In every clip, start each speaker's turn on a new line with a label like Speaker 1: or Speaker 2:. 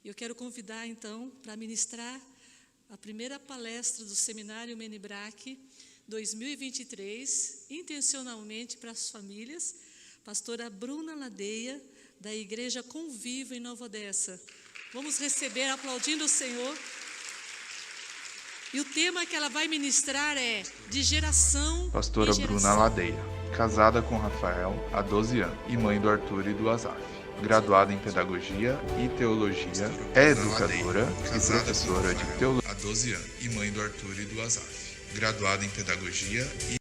Speaker 1: Eu quero convidar, então, para ministrar a primeira palestra do Seminário Menibrac 2023, intencionalmente para as famílias, pastora Bruna Ladeia, da Igreja Conviva em Nova Odessa. Vamos receber aplaudindo o Senhor. E o tema que ela vai ministrar é de geração
Speaker 2: Pastora
Speaker 1: em geração.
Speaker 2: Bruna Ladeia, casada com Rafael há 12 anos e mãe do Arthur e do Asaf. Graduada em Pedagogia e Teologia, é educadora e professora de Teologia há 12 anos e mãe do Arthur e do Asaf. Graduada em Pedagogia e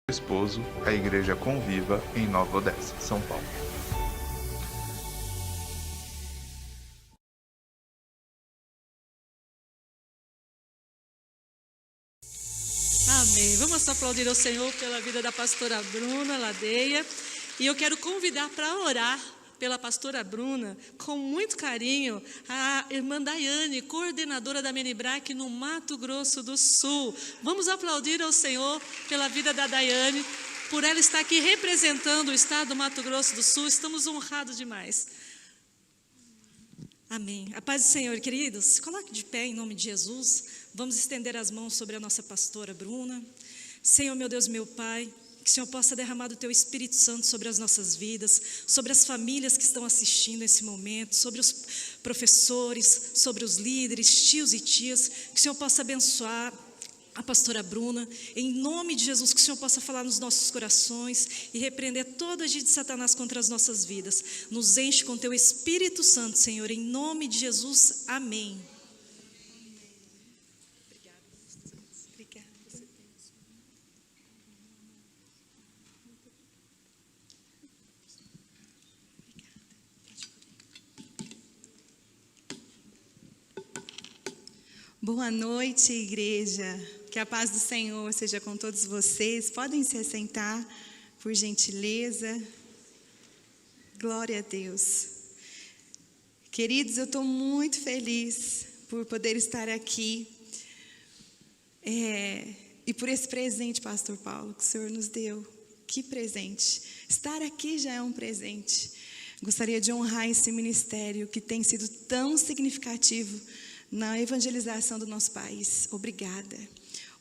Speaker 2: esposo, a Igreja Conviva em Nova Odessa, São Paulo.
Speaker 1: Amém. Vamos aplaudir ao Senhor pela vida da pastora Bruna Ladeia. E eu quero convidar para orar pela pastora Bruna, com muito carinho, a irmã Daiane, coordenadora da Menibrac no Mato Grosso do Sul. Vamos aplaudir ao Senhor pela vida da Daiane, por ela estar aqui representando o estado do Mato Grosso do Sul. Estamos honrados demais.
Speaker 3: Amém. A paz do Senhor, queridos. Se coloque de pé em nome de Jesus. Vamos estender as mãos sobre a nossa pastora Bruna. Senhor, meu Deus, meu Pai, que o Senhor possa derramar do Teu Espírito Santo sobre as nossas vidas, sobre as famílias que estão assistindo nesse momento, sobre os professores, sobre os líderes, tios e tias, que o Senhor possa abençoar a pastora Bruna, em nome de Jesus, que o Senhor possa falar nos nossos corações e repreender todo agir de Satanás contra as nossas vidas. Nos enche com Teu Espírito Santo, Senhor, em nome de Jesus, amém.
Speaker 4: Boa noite, igreja. Que a paz do Senhor seja com todos vocês. Podem se assentar, por gentileza. Glória a Deus. Queridos, eu estou muito feliz por poder estar aqui. E por esse presente, pastor Paulo, que o Senhor nos deu. Que presente. Estar aqui já é um presente. Gostaria de honrar esse ministério que tem sido tão significativo na evangelização do nosso país. Obrigada.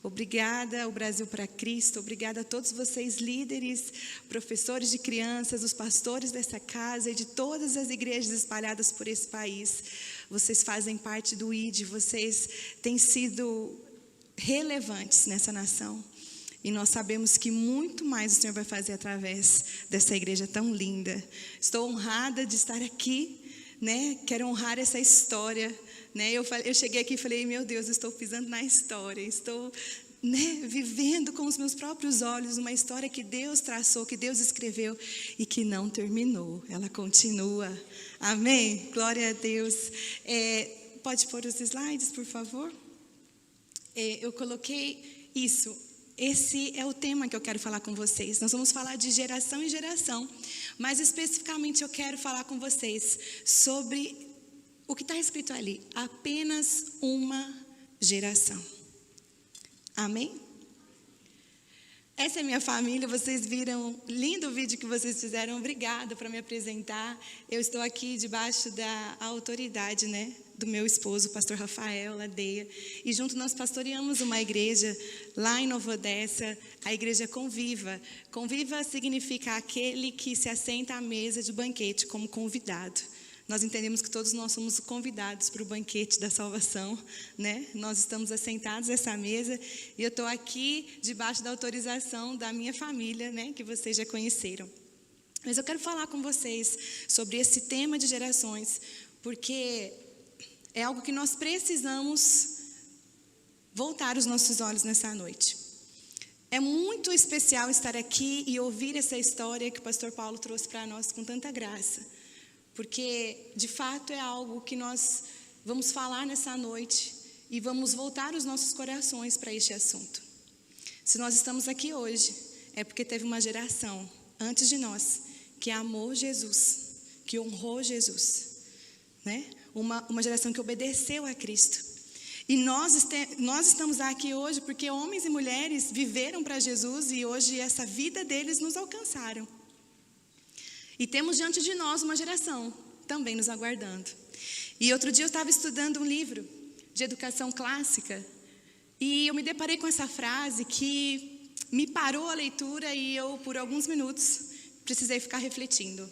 Speaker 4: Obrigada ao Brasil para Cristo. Obrigada a todos vocês, líderes, professores de crianças, os pastores dessa casa e de todas as igrejas espalhadas por esse país. Vocês fazem parte do ID, vocês têm sido relevantes nessa nação. E nós sabemos que muito mais o Senhor vai fazer através dessa igreja tão linda. Estou honrada de estar aqui, né? Quero honrar essa história. Eu cheguei aqui e falei, meu Deus, estou pisando na história, estou vivendo com os meus próprios olhos uma história que Deus traçou, que Deus escreveu e que não terminou, ela continua. Amém? Glória a Deus. Pode pôr os slides, por favor? Eu coloquei isso. Esse é o tema que eu quero falar com vocês. Nós vamos falar de geração em geração, mas especificamente eu quero falar com vocês sobre o que está escrito ali, apenas uma geração. Amém? Essa é minha família, vocês viram, lindo vídeo que vocês fizeram, obrigada por me apresentar. Eu estou aqui debaixo da autoridade, do meu esposo, o pastor Rafael Ladeia. E junto nós pastoreamos uma igreja lá em Nova Odessa, a igreja Conviva. Conviva significa aquele que se assenta à mesa de banquete como convidado. Nós entendemos que todos nós somos convidados para o banquete da salvação, Nós estamos assentados nessa mesa e eu estou aqui debaixo da autorização da minha família, que vocês já conheceram. Mas eu quero falar com vocês sobre esse tema de gerações, porque é algo que nós precisamos voltar os nossos olhos nessa noite. É muito especial estar aqui e ouvir essa história que o pastor Paulo trouxe para nós com tanta graça. Porque, de fato, é algo que nós vamos falar nessa noite e vamos voltar os nossos corações para este assunto. Se nós estamos aqui hoje, é porque teve uma geração antes de nós que amou Jesus, que honrou Jesus, Uma geração que obedeceu a Cristo. E nós estamos aqui hoje porque homens e mulheres viveram para Jesus e hoje essa vida deles nos alcançaram. E temos diante de nós uma geração também nos aguardando. E outro dia eu estava estudando um livro de educação clássica e eu me deparei com essa frase que me parou a leitura e eu, por alguns minutos, precisei ficar refletindo.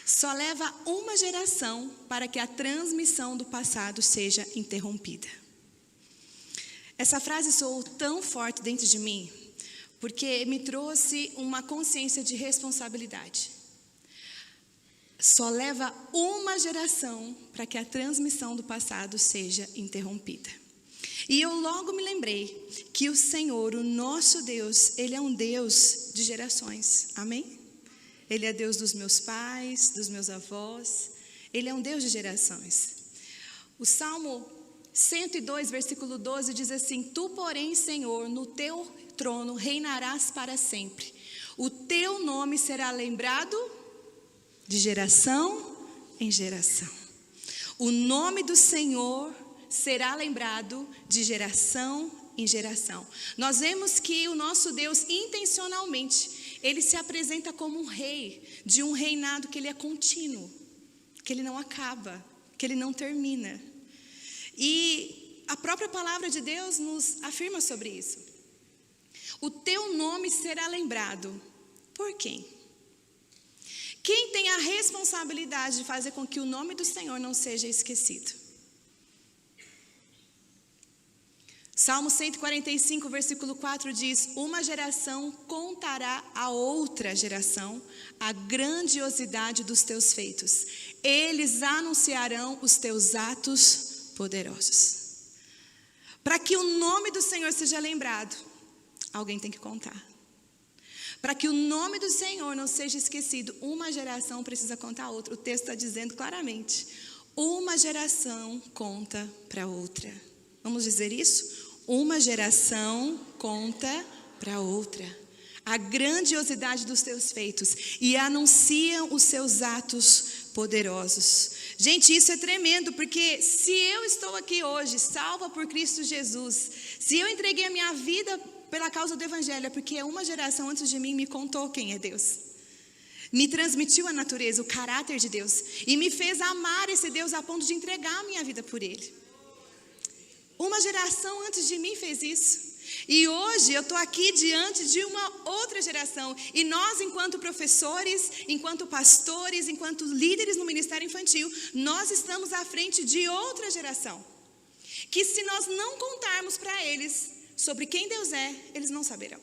Speaker 4: Só leva uma geração para que a transmissão do passado seja interrompida. Essa frase soou tão forte dentro de mim, porque me trouxe uma consciência de responsabilidade. Só leva uma geração para que a transmissão do passado seja interrompida. E eu logo me lembrei que o Senhor, o nosso Deus, Ele é um Deus de gerações. Amém? Ele é Deus dos meus pais, dos meus avós. Ele é um Deus de gerações. O Salmo 102, versículo 12 diz assim: Tu, porém, Senhor, no teu trono reinarás para sempre. O teu nome será lembrado de geração em geração. O nome do Senhor será lembrado de geração em geração. Nós vemos que o nosso Deus, intencionalmente, Ele se apresenta como um rei de um reinado que Ele é contínuo, que Ele não acaba, que Ele não termina. E a própria palavra de Deus nos afirma sobre isso. O teu nome será lembrado por quem? Quem tem a responsabilidade de fazer com que o nome do Senhor não seja esquecido? Salmo 145, versículo 4 diz: Uma geração contará a outra geração a grandiosidade dos teus feitos. Eles anunciarão os teus atos poderosos. Para que o nome do Senhor seja lembrado, alguém tem que contar. Para que o nome do Senhor não seja esquecido, uma geração precisa contar a outra. O texto está dizendo claramente: uma geração conta para outra. Vamos dizer isso? Uma geração conta para outra a grandiosidade dos teus feitos e anunciam os seus atos poderosos. Gente, isso é tremendo, porque se eu estou aqui hoje, salva por Cristo Jesus, se eu entreguei a minha vida pela causa do Evangelho, é porque uma geração antes de mim me contou quem é Deus. Me transmitiu a natureza, o caráter de Deus, e me fez amar esse Deus a ponto de entregar a minha vida por Ele. Uma geração antes de mim fez isso. E hoje eu estou aqui diante de uma outra geração. E nós, enquanto professores, enquanto pastores, enquanto líderes no ministério infantil, nós estamos à frente de outra geração. Que se nós não contarmos para eles sobre quem Deus é, eles não saberão.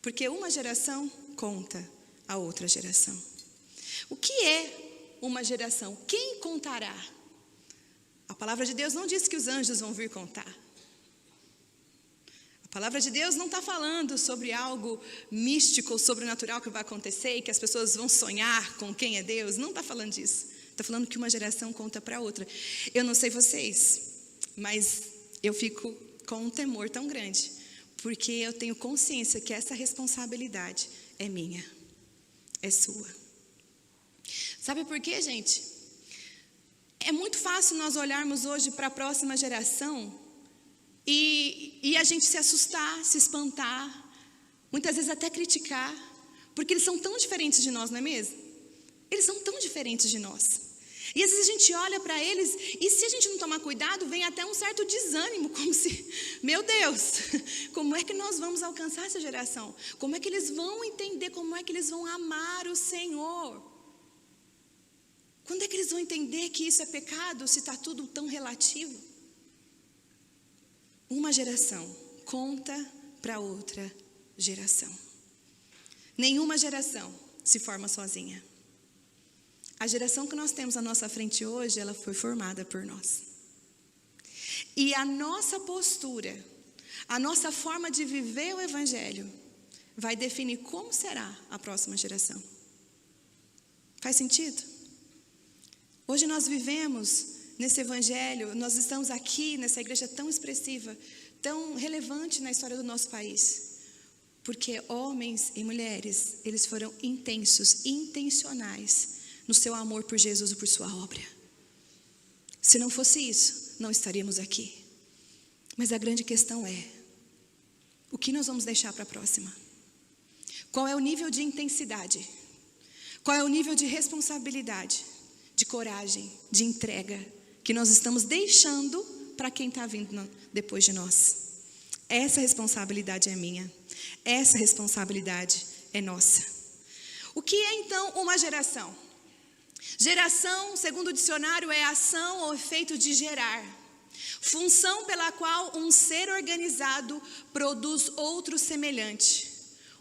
Speaker 4: Porque uma geração conta a outra geração. O que é uma geração? Quem contará? A palavra de Deus não diz que os anjos vão vir contar. A palavra de Deus não está falando sobre algo místico ou sobrenatural que vai acontecer e que as pessoas vão sonhar com quem é Deus. Não está falando disso. Está falando que uma geração conta para outra. Eu não sei vocês, mas eu fico com um temor tão grande, porque eu tenho consciência que essa responsabilidade é minha, é sua. Sabe por quê, gente? É muito fácil nós olharmos hoje para a próxima geração e a gente se assustar, se espantar, muitas vezes até criticar, porque eles são tão diferentes de nós, não é mesmo? Eles são tão diferentes de nós. E às vezes a gente olha para eles e se a gente não tomar cuidado, vem até um certo desânimo, como se, meu Deus, como é que nós vamos alcançar essa geração? Como é que eles vão entender, como é que eles vão amar o Senhor? Quando é que eles vão entender que isso é pecado, se está tudo tão relativo? Uma geração conta para outra geração. Nenhuma geração se forma sozinha. A geração que nós temos à nossa frente hoje, ela foi formada por nós. E a nossa postura, a nossa forma de viver o Evangelho, vai definir como será a próxima geração. Faz sentido? Hoje nós vivemos nesse Evangelho, nós estamos aqui nessa igreja tão expressiva, tão relevante na história do nosso país. Porque homens e mulheres, eles foram intensos, intencionais no seu amor por Jesus e por sua obra. Se não fosse isso, não estaríamos aqui. Mas a grande questão é, o que nós vamos deixar para a próxima? Qual é o nível de intensidade? Qual é o nível de responsabilidade de coragem, de entrega, que nós estamos deixando para quem está vindo depois de nós. Essa responsabilidade é minha. Essa responsabilidade é nossa. O que é então uma geração? Geração, segundo o dicionário, é ação ou efeito de gerar. Função pela qual um ser organizado produz outro semelhante.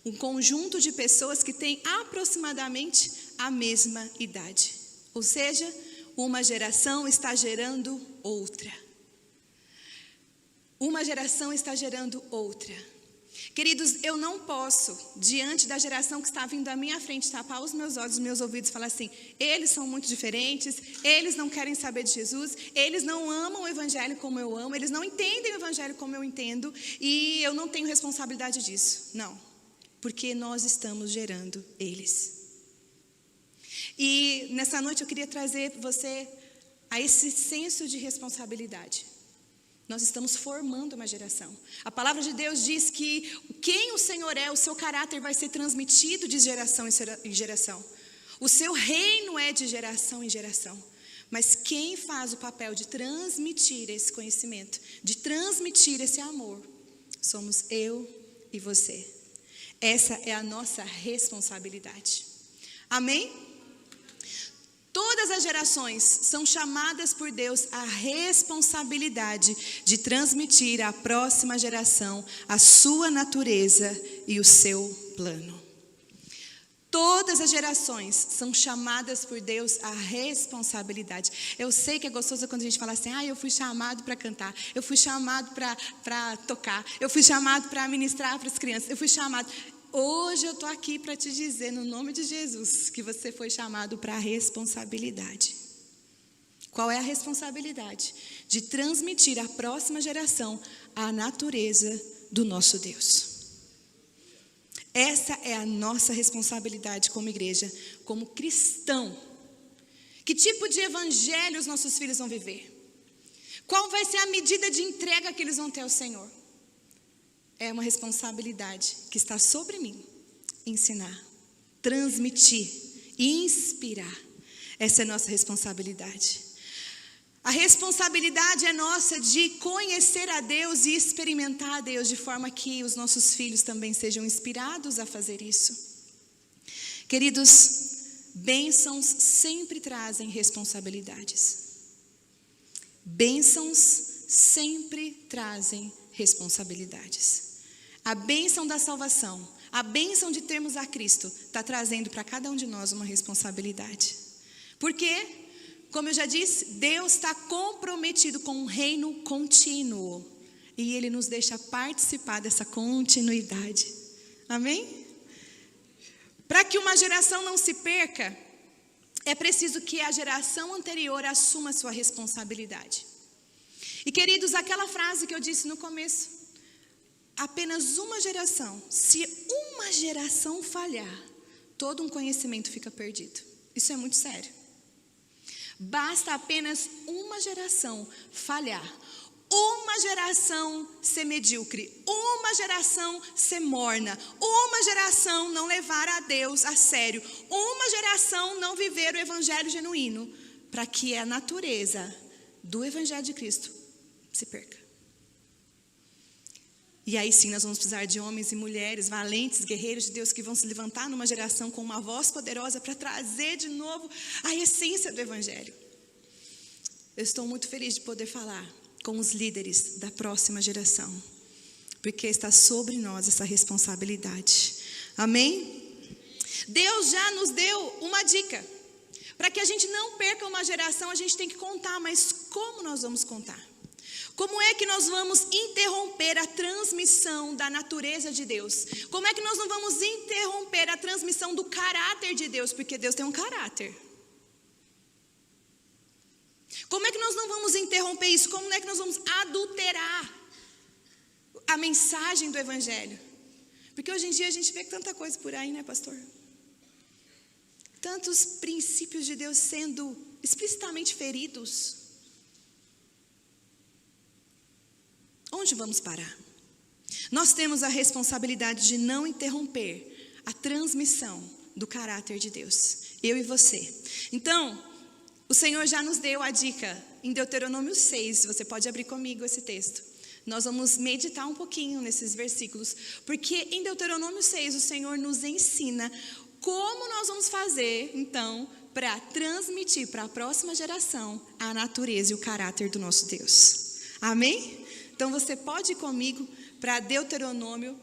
Speaker 4: Um conjunto de pessoas que têm aproximadamente a mesma idade. Ou seja, uma geração está gerando outra. Uma geração está gerando outra. Queridos, eu não posso, diante da geração que está vindo à minha frente, tapar os meus olhos, os meus ouvidos e falar assim: eles são muito diferentes, eles não querem saber de Jesus, eles não amam o evangelho como eu amo, eles não entendem o evangelho como eu entendo, e eu não tenho responsabilidade disso. Não, porque nós estamos gerando eles. E nessa noite eu queria trazer você a esse senso de responsabilidade. Nós estamos formando uma geração. A palavra de Deus diz que quem o Senhor é, o seu caráter vai ser transmitido de geração em geração. O seu reino é de geração em geração. Mas quem faz o papel de transmitir esse conhecimento, de transmitir esse amor, somos eu e você. Essa é a nossa responsabilidade. Amém? Todas as gerações são chamadas por Deus à responsabilidade de transmitir à próxima geração a sua natureza e o seu plano. Todas as gerações são chamadas por Deus à responsabilidade. Eu sei que é gostoso quando a gente fala assim: eu fui chamado para cantar, eu fui chamado para tocar, eu fui chamado para ministrar para as crianças, eu fui chamado... Hoje eu estou aqui para te dizer, no nome de Jesus, que você foi chamado para a responsabilidade. Qual é a responsabilidade? De transmitir à próxima geração a natureza do nosso Deus. Essa é a nossa responsabilidade como igreja, como cristão. Que tipo de evangelho os nossos filhos vão viver? Qual vai ser a medida de entrega que eles vão ter ao Senhor? É uma responsabilidade que está sobre mim. Ensinar, transmitir, inspirar. Essa é a nossa responsabilidade. A responsabilidade é nossa de conhecer a Deus e experimentar a Deus, de forma que os nossos filhos também sejam inspirados a fazer isso. Queridos, bênçãos sempre trazem responsabilidades. Bênçãos sempre trazem responsabilidades. A bênção da salvação, a bênção de termos a Cristo, está trazendo para cada um de nós uma responsabilidade. Porque, como eu já disse, Deus está comprometido com um reino contínuo. E Ele nos deixa participar dessa continuidade. Amém? Para que uma geração não se perca, é preciso que a geração anterior assuma a sua responsabilidade. E queridos, aquela frase que eu disse no começo, apenas uma geração, se uma geração falhar, todo um conhecimento fica perdido. Isso é muito sério. Basta apenas uma geração falhar, uma geração ser medíocre, uma geração ser morna, uma geração não levar a Deus a sério, uma geração não viver o evangelho genuíno, para que a natureza do evangelho de Cristo se perca. E aí sim nós vamos precisar de homens e mulheres valentes, guerreiros de Deus, que vão se levantar numa geração com uma voz poderosa para trazer de novo a essência do evangelho. Eu estou muito feliz de poder falar com os líderes da próxima geração, porque está sobre nós essa responsabilidade. Amém? Deus já nos deu uma dica. Para que a gente não perca uma geração, a gente tem que contar, mas como nós vamos contar? Como é que nós vamos interromper a transmissão da natureza de Deus? Como é que nós não vamos interromper a transmissão do caráter de Deus? Porque Deus tem um caráter. Como é que nós não vamos interromper isso? Como é que nós vamos adulterar a mensagem do evangelho? Porque hoje em dia a gente vê tanta coisa por aí, né, pastor? Tantos princípios de Deus sendo explicitamente feridos. Onde vamos parar? Nós temos a responsabilidade de não interromper a transmissão do caráter de Deus. Eu e você. Então, O Senhor já nos deu a dica em Deuteronômio 6, você pode abrir comigo esse texto. Nós vamos meditar um pouquinho nesses versículos, porque em Deuteronômio 6 o Senhor nos ensina como nós vamos fazer, então, para transmitir para a próxima geração a natureza e o caráter do nosso Deus. Amém? Então você pode ir comigo para Deuteronômio,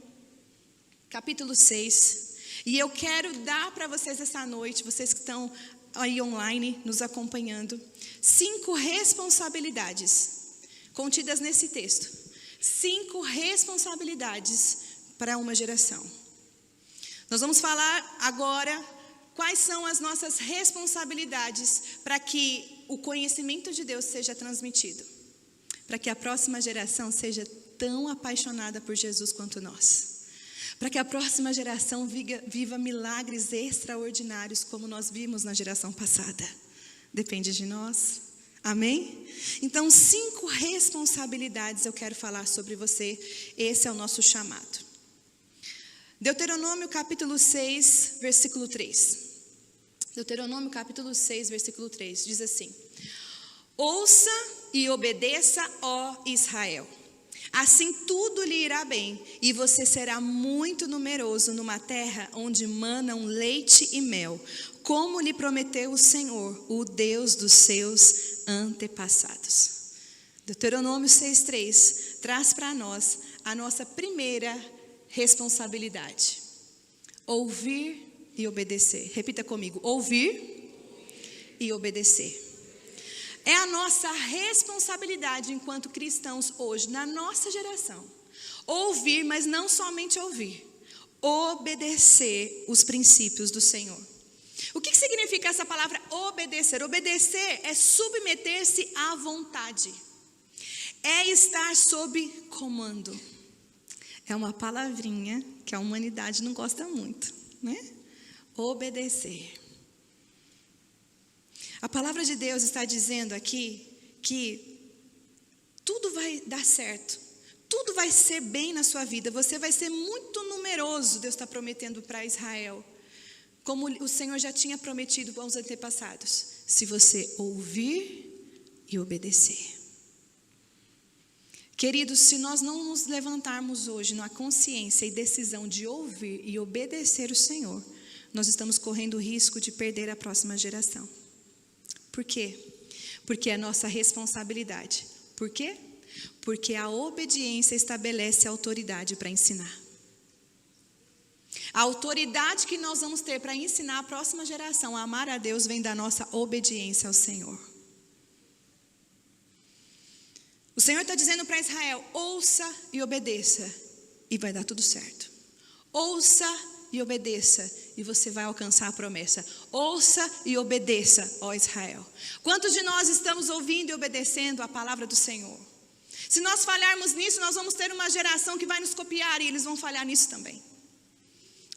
Speaker 4: capítulo 6. E eu quero dar para vocês essa noite, vocês que estão aí online nos acompanhando, 5 responsabilidades contidas nesse texto. 5 responsabilidades para uma geração. Nós vamos falar agora quais são as nossas responsabilidades para que o conhecimento de Deus seja transmitido, para que a próxima geração seja tão apaixonada por Jesus quanto nós, para que a próxima geração viva milagres extraordinários como nós vimos na geração passada. Depende de nós. Amém? Então, 5 responsabilidades eu quero falar sobre você. Esse é o nosso chamado. Deuteronômio capítulo 6, versículo 3. Deuteronômio capítulo 6, versículo 3, diz assim: ouça e obedeça, ó Israel. Assim tudo lhe irá bem, e você será muito numeroso numa terra onde manam leite e mel, como lhe prometeu o Senhor, o Deus dos seus antepassados. Deuteronômio 6:3 traz para nós a nossa primeira responsabilidade: ouvir e obedecer. Repita comigo: ouvir e obedecer. É a nossa responsabilidade enquanto cristãos hoje, na nossa geração, ouvir, mas não somente ouvir, obedecer os princípios do Senhor. O que significa essa palavra obedecer? Obedecer é submeter-se à vontade, é estar sob comando. É uma palavrinha que a humanidade não gosta muito, né? Obedecer. A palavra de Deus está dizendo aqui que tudo vai dar certo, tudo vai ser bem na sua vida, você vai ser muito numeroso, Deus está prometendo para Israel, como o Senhor já tinha prometido aos antepassados, se você ouvir e obedecer. Queridos, se nós não nos levantarmos hoje na consciência e decisão de ouvir e obedecer o Senhor, nós estamos correndo o risco de perder a próxima geração. Por quê? Porque é nossa responsabilidade. Por quê? Porque a obediência estabelece a autoridade para ensinar. A autoridade que nós vamos ter para ensinar a próxima geração a amar a Deus vem da nossa obediência ao Senhor. O Senhor está dizendo para Israel: ouça e obedeça, e vai dar tudo certo. Ouça e obedeça, e você vai alcançar a promessa. Ouça e obedeça, ó Israel. Quantos de nós estamos ouvindo e obedecendo a palavra do Senhor? Se nós falharmos nisso, nós vamos ter uma geração que vai nos copiar, e eles vão falhar nisso também.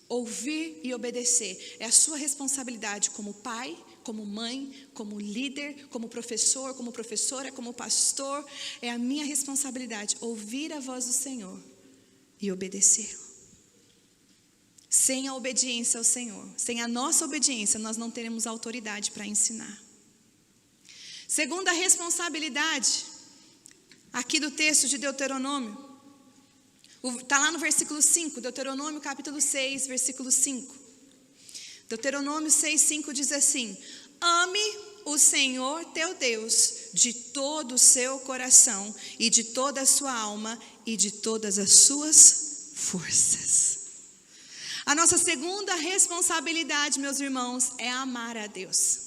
Speaker 4: Ouvir e obedecer é a sua responsabilidade como pai, como mãe, como líder, como professor, como professora, como pastor. É a minha responsabilidade ouvir a voz do Senhor e obedecer. Sem a obediência ao Senhor, sem a nossa obediência, nós não teremos autoridade para ensinar. Segunda responsabilidade, aqui do texto de Deuteronômio, está lá no versículo 5, Deuteronômio capítulo 6, versículo 5. Deuteronômio 6:5 diz assim: ame o Senhor teu Deus de todo o seu coração e de toda a sua alma e de todas as suas forças. A nossa segunda responsabilidade, meus irmãos, é amar a Deus.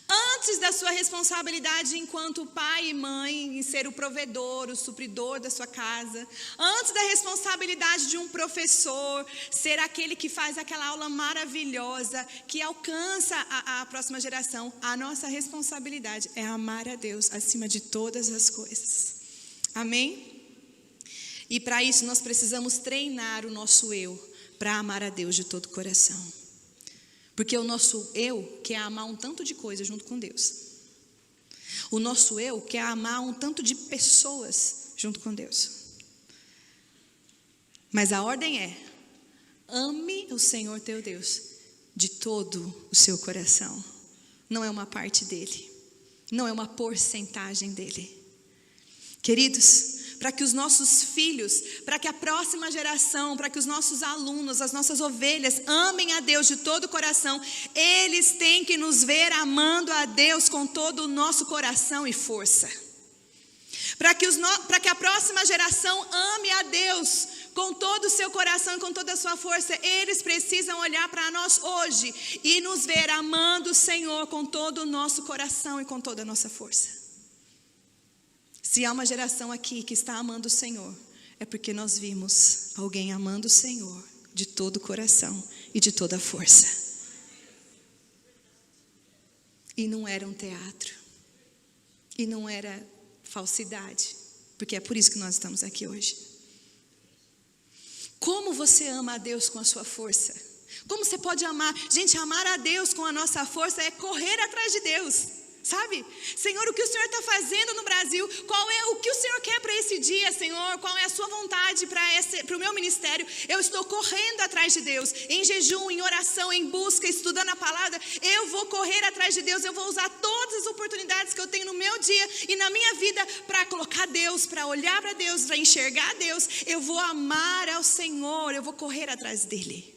Speaker 4: Antes da sua responsabilidade enquanto pai e mãe, em ser o provedor, o supridor da sua casa, antes da responsabilidade de um professor, ser aquele que faz aquela aula maravilhosa, que alcança a próxima geração, a nossa responsabilidade é amar a Deus acima de todas as coisas. Amém? E para isso nós precisamos treinar o nosso eu, para amar a Deus de todo o coração. Porque o nosso eu quer amar um tanto de coisa junto com Deus. O nosso eu quer amar um tanto de pessoas junto com Deus. Mas a ordem é: ame o Senhor teu Deus de todo o seu coração, não é uma parte dele, não é uma porcentagem dele. Queridos, para que os nossos filhos, para que a próxima geração, para que os nossos alunos, as nossas ovelhas amem a Deus de todo o coração, eles têm que nos ver amando a Deus com todo o nosso coração e força. Para que a próxima geração ame a Deus com todo o seu coração e com toda a sua força, eles precisam olhar para nós hoje e nos ver amando o Senhor com todo o nosso coração e com toda a nossa força. Se há uma geração aqui que está amando o Senhor, é porque nós vimos alguém amando o Senhor de todo o coração e de toda a força. E não era um teatro, e não era falsidade, porque é por isso que nós estamos aqui hoje. Como você ama a Deus com a sua força? Como você pode amar? Gente, amar a Deus com a nossa força é correr atrás de Deus. Sabe? Senhor, o que o Senhor está fazendo no Brasil? Qual é o que o Senhor quer para esse dia, Senhor? Qual é a sua vontade para o meu ministério? Eu estou correndo atrás de Deus, em jejum, em oração, em busca, estudando a palavra. Eu vou correr atrás de Deus. Eu vou usar todas as oportunidades que eu tenho no meu dia e na minha vida para colocar Deus, para olhar para Deus, para enxergar Deus. Eu vou amar ao Senhor, eu vou correr atrás dele.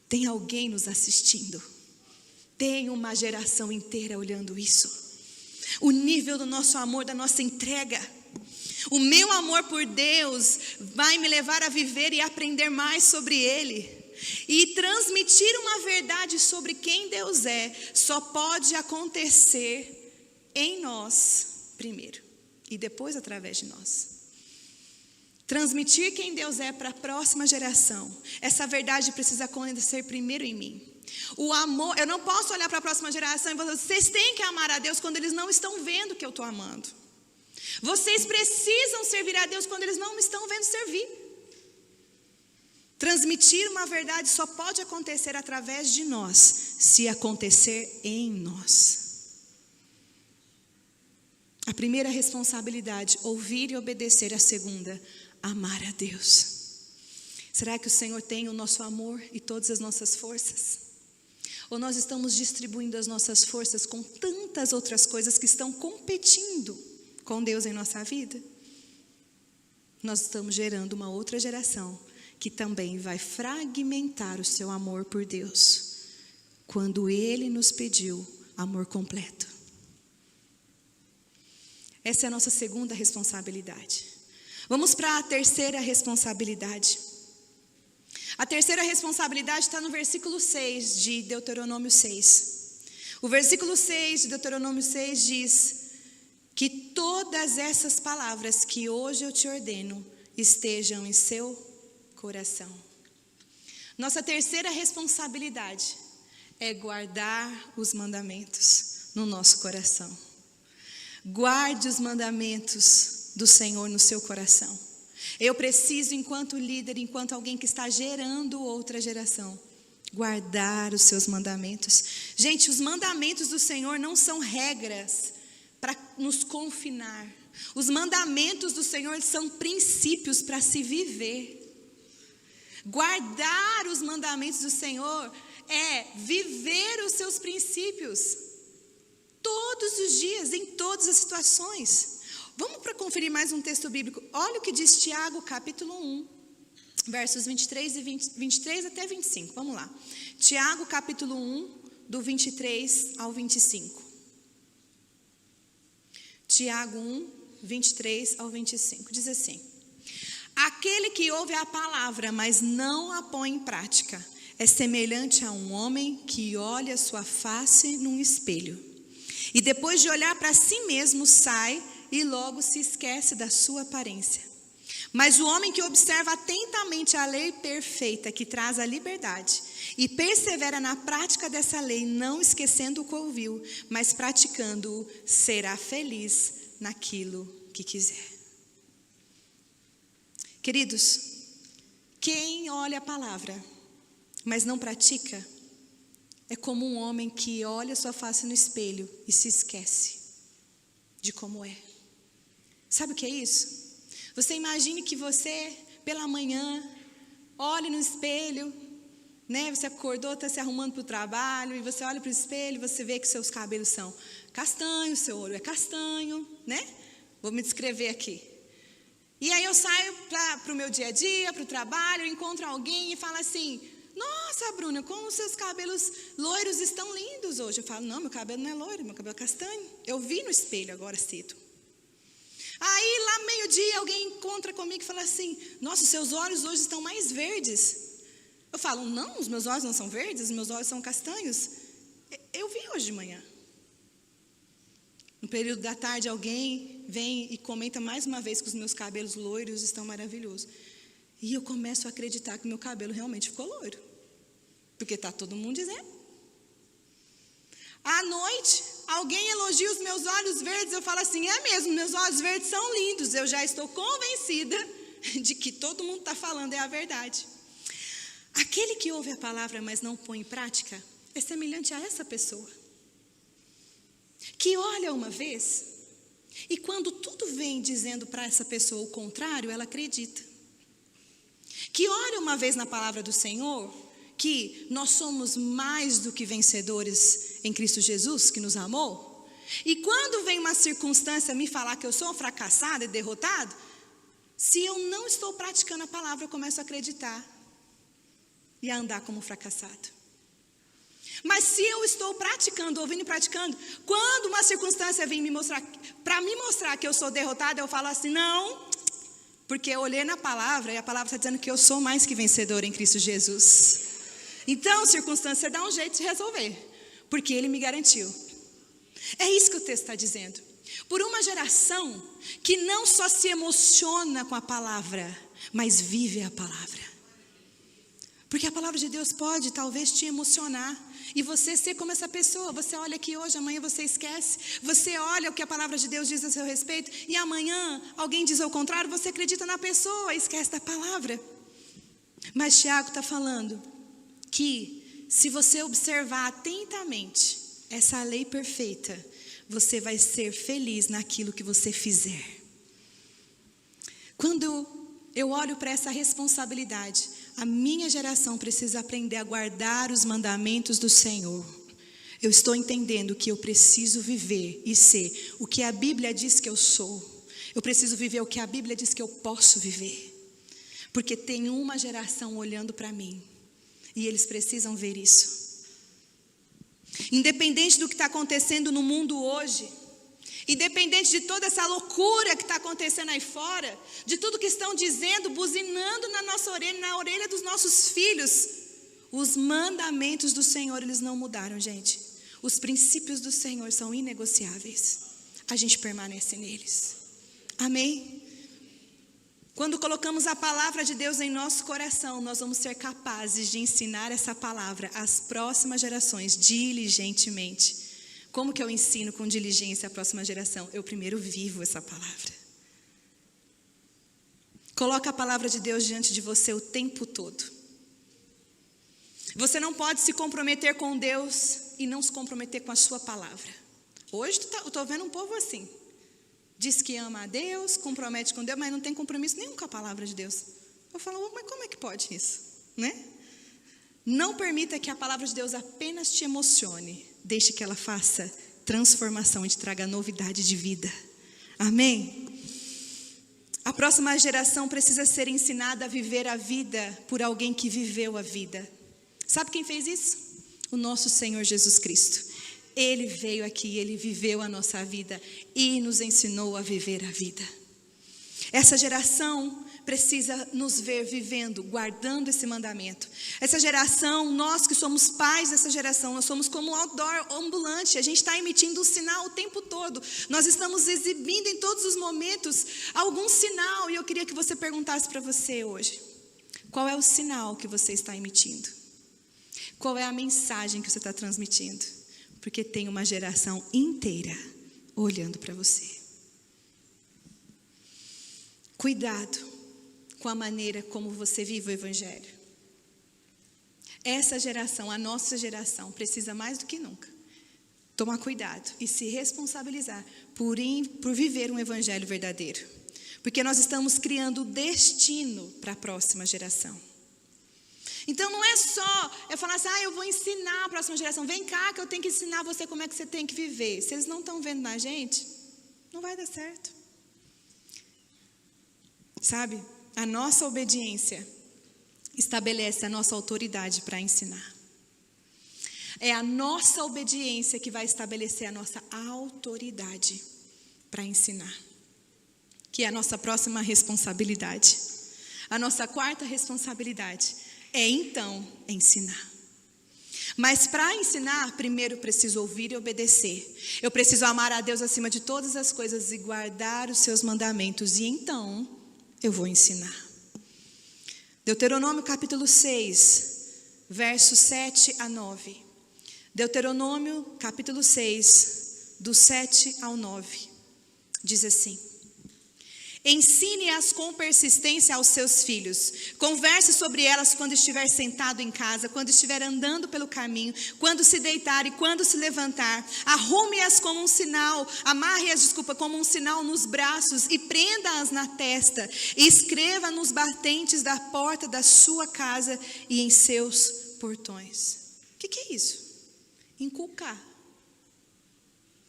Speaker 4: Tem alguém nos assistindo? Tem uma geração inteira olhando isso. O nível do nosso amor, da nossa entrega. O meu amor por Deus vai me levar a viver e aprender mais sobre Ele. E transmitir uma verdade sobre quem Deus é, só pode acontecer em nós primeiro. E depois através de nós. Transmitir quem Deus é para a próxima geração. Essa verdade precisa acontecer primeiro em mim. O amor, eu não posso olhar para a próxima geração e falar, vocês têm que amar a Deus quando eles não estão vendo que eu estou amando. Vocês precisam servir a Deus quando eles não me estão vendo servir. Transmitir uma verdade só pode acontecer através de nós, se acontecer em nós. A primeira responsabilidade, ouvir e obedecer. A segunda, amar a Deus. Será que o Senhor tem o nosso amor e todas as nossas forças? Ou nós estamos distribuindo as nossas forças com tantas outras coisas que estão competindo com Deus em nossa vida? Nós estamos gerando uma outra geração que também vai fragmentar o seu amor por Deus, quando Ele nos pediu amor completo. Essa é a nossa segunda responsabilidade. Vamos para a terceira responsabilidade. A terceira responsabilidade está no versículo 6 de Deuteronômio 6. O versículo 6 de Deuteronômio 6 diz que todas essas palavras que hoje eu te ordeno estejam em seu coração. Nossa terceira responsabilidade é guardar os mandamentos no nosso coração. Guarde os mandamentos do Senhor no seu coração. Eu preciso, enquanto líder, enquanto alguém que está gerando outra geração, guardar os seus mandamentos. Gente, os mandamentos do Senhor não são regras para nos confinar. Os mandamentos do Senhor são princípios para se viver. Guardar os mandamentos do Senhor é viver os seus princípios todos os dias, em todas as situações. Vamos para conferir mais um texto bíblico. Olha o que diz Tiago, capítulo 1, versos 23 até 25. Vamos lá. Tiago, capítulo 1, do 23 ao 25. Tiago 1, 23 ao 25. Diz assim: aquele que ouve a palavra, mas não a põe em prática, é semelhante a um homem que olha sua face num espelho. E depois de olhar para si mesmo, sai e logo se esquece da sua aparência. Mas o homem que observa atentamente a lei perfeita que traz a liberdade e persevera na prática dessa lei, não esquecendo o que ouviu, mas praticando-o, será feliz naquilo que quiser. Queridos, quem olha a palavra, mas não pratica, é como um homem que olha sua face no espelho e se esquece de como é. Sabe o que é isso? Você imagine que você, pela manhã, olhe no espelho né? Você acordou, está se arrumando para o trabalho, e você olha para o espelho, você vê que seus cabelos são castanhos, seu olho é castanho, né? Vou me descrever aqui. E aí eu saio para o meu dia a dia, para o trabalho, eu encontro alguém e falo assim: nossa, Bruna, como os seus cabelos loiros estão lindos hoje. Eu falo: não, meu cabelo não é loiro, meu cabelo é castanho. Eu vi no espelho agora cedo. Aí lá meio-dia alguém encontra comigo e fala assim: nossa, os seus olhos hoje estão mais verdes. Eu falo: não, os meus olhos não são verdes, os meus olhos são castanhos. Eu vi hoje de manhã. No período da tarde alguém vem e comenta mais uma vez que os meus cabelos loiros estão maravilhosos. E eu começo a acreditar que meu cabelo realmente ficou loiro. Porque está todo mundo dizendo. À noite, alguém elogia os meus olhos verdes. Eu falo assim: é mesmo, meus olhos verdes são lindos. Eu já estou convencida de que todo mundo está falando é a verdade. Aquele que ouve a palavra, mas não põe em prática, é semelhante a essa pessoa. Que olha uma vez, e quando tudo vem dizendo para essa pessoa o contrário, ela acredita. Que olha uma vez na palavra do Senhor, que nós somos mais do que vencedores em Cristo Jesus, que nos amou. E quando vem uma circunstância me falar que eu sou fracassado e derrotado, se eu não estou praticando a palavra, eu começo a acreditar e a andar como fracassado. Mas se eu estou praticando, ouvindo e praticando, quando uma circunstância vem me mostrar, para me mostrar que eu sou derrotada, eu falo assim: não, porque eu olhei na palavra e a palavra está dizendo que eu sou mais que vencedor em Cristo Jesus. Então, circunstância dá um jeito de resolver, porque Ele me garantiu. É isso que o texto está dizendo. Por uma geração que não só se emociona com a palavra, mas vive a palavra. Porque a palavra de Deus pode talvez te emocionar e você ser como essa pessoa. Você olha aqui hoje, amanhã você esquece. Você olha o que a palavra de Deus diz a seu respeito e amanhã alguém diz ao contrário, você acredita na pessoa e esquece da palavra. Mas Tiago está falando que se você observar atentamente essa lei perfeita, você vai ser feliz naquilo que você fizer. Quando eu olho para essa responsabilidade, a minha geração precisa aprender a guardar os mandamentos do Senhor. Eu estou entendendo que eu preciso viver e ser o que a Bíblia diz que eu sou. Eu preciso viver o que a Bíblia diz que eu posso viver. Porque tem uma geração olhando para mim. E eles precisam ver isso. Independente do que está acontecendo no mundo hoje, independente de toda essa loucura que está acontecendo aí fora, de tudo que estão dizendo, buzinando na nossa orelha, na orelha dos nossos filhos, os mandamentos do Senhor, eles não mudaram, gente. Os princípios do Senhor são inegociáveis. A gente permanece neles. Amém? Quando colocamos a palavra de Deus em nosso coração, nós vamos ser capazes de ensinar essa palavra às próximas gerações, diligentemente. Como que eu ensino com diligência a próxima geração? Eu primeiro vivo essa palavra. Coloca a palavra de Deus diante de você o tempo todo. Você não pode se comprometer com Deus e não se comprometer com a sua palavra. Hoje eu estou vendo um povo assim. Diz que ama a Deus, compromete com Deus, mas não tem compromisso nenhum com a palavra de Deus. Eu falo: mas como é que pode isso? Né? Não permita que a palavra de Deus apenas te emocione. Deixe que ela faça transformação e te traga novidade de vida. Amém? A próxima geração precisa ser ensinada a viver a vida por alguém que viveu a vida. Sabe quem fez isso? O nosso Senhor Jesus Cristo. Ele veio aqui, Ele viveu a nossa vida e nos ensinou a viver a vida. Essa geração precisa nos ver vivendo, guardando esse mandamento. Essa geração, nós que somos pais dessa geração, nós somos como um outdoor ambulante. A gente está emitindo um sinal o tempo todo. Nós estamos exibindo em todos os momentos algum sinal. E eu queria que você perguntasse para você hoje: qual é o sinal que você está emitindo? Qual é a mensagem que você está transmitindo? Porque tem uma geração inteira olhando para você. Cuidado com a maneira como você vive o Evangelho. Essa geração, a nossa geração, precisa mais do que nunca tomar cuidado e se responsabilizar por viver um Evangelho verdadeiro. Porque nós estamos criando destino para a próxima geração. Então não é só eu falar assim, eu vou ensinar a próxima geração, vem cá que eu tenho que ensinar você como é que você tem que viver. Se eles não estão vendo na gente, não vai dar certo. Sabe, a nossa obediência estabelece a nossa autoridade para ensinar. É a nossa obediência que vai estabelecer a nossa autoridade para ensinar. Que é a nossa próxima responsabilidade. A nossa quarta responsabilidade é então ensinar. Mas para ensinar, primeiro eu preciso ouvir e obedecer. Eu preciso amar a Deus acima de todas as coisas e guardar os seus mandamentos. E então eu vou ensinar. Deuteronômio capítulo 6, versos 7 a 9. Deuteronômio capítulo 6, do 7 ao 9. Diz assim: ensine-as com persistência aos seus filhos. Converse sobre elas quando estiver sentado em casa, quando estiver andando pelo caminho, quando se deitar e quando se levantar. Arrume-as como um sinal, amarre-as, como um sinal nos braços e prenda-as na testa. E escreva nos batentes da porta da sua casa e em seus portões. O que é isso? Inculcar.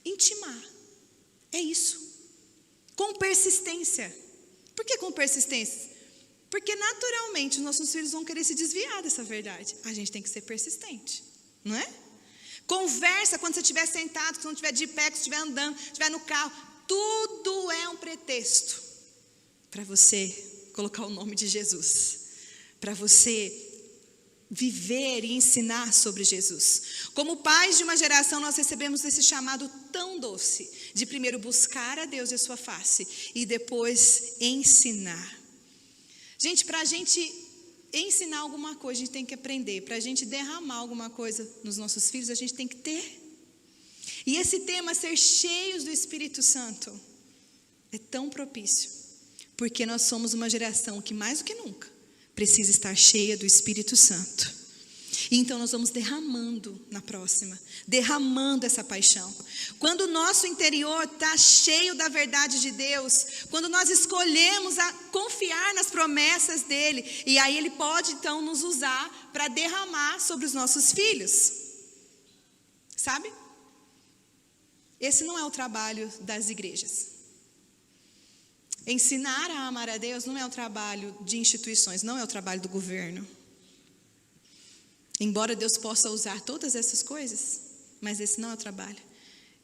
Speaker 4: Intimar. É isso. Com persistência. Por que com persistência? Porque naturalmente os nossos filhos vão querer se desviar dessa verdade. A gente tem que ser persistente, não é? Conversa quando você estiver sentado, quando estiver de pé, quando estiver andando, estiver no carro. Tudo é um pretexto para você colocar o nome de Jesus. Para você viver e ensinar sobre Jesus. Como pais de uma geração, nós recebemos esse chamado tão doce de primeiro buscar a Deus e a sua face e depois ensinar. Gente, para a gente ensinar alguma coisa, a gente tem que aprender. Para a gente derramar alguma coisa nos nossos filhos, a gente tem que ter. E esse tema, ser cheios do Espírito Santo, é tão propício, porque nós somos uma geração que mais do que nunca precisa estar cheia do Espírito Santo. E então nós vamos derramando na próxima, derramando essa paixão. Quando o nosso interior está cheio da verdade de Deus, quando nós escolhemos a confiar nas promessas dEle, e aí Ele pode então nos usar para derramar sobre os nossos filhos. Sabe? Esse não é o trabalho das igrejas. Ensinar a amar a Deus não é o trabalho de instituições, não é o trabalho do governo. Embora Deus possa usar todas essas coisas, mas esse não é o trabalho.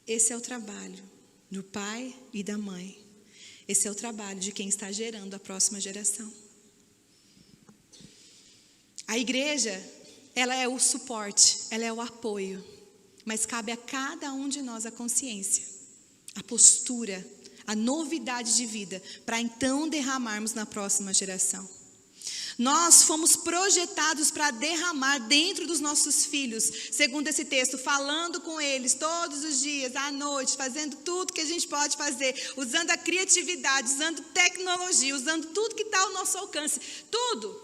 Speaker 4: Esse é o trabalho do pai e da mãe. Esse é o trabalho de quem está gerando a próxima geração. A igreja, ela é o suporte, ela é o apoio, mas cabe a cada um de nós a consciência, a postura, a novidade de vida, para então derramarmos na próxima geração. Nós fomos projetados para derramar dentro dos nossos filhos, segundo esse texto, falando com eles todos os dias, à noite, fazendo tudo que a gente pode fazer, usando a criatividade, usando tecnologia, usando tudo que está ao nosso alcance, tudo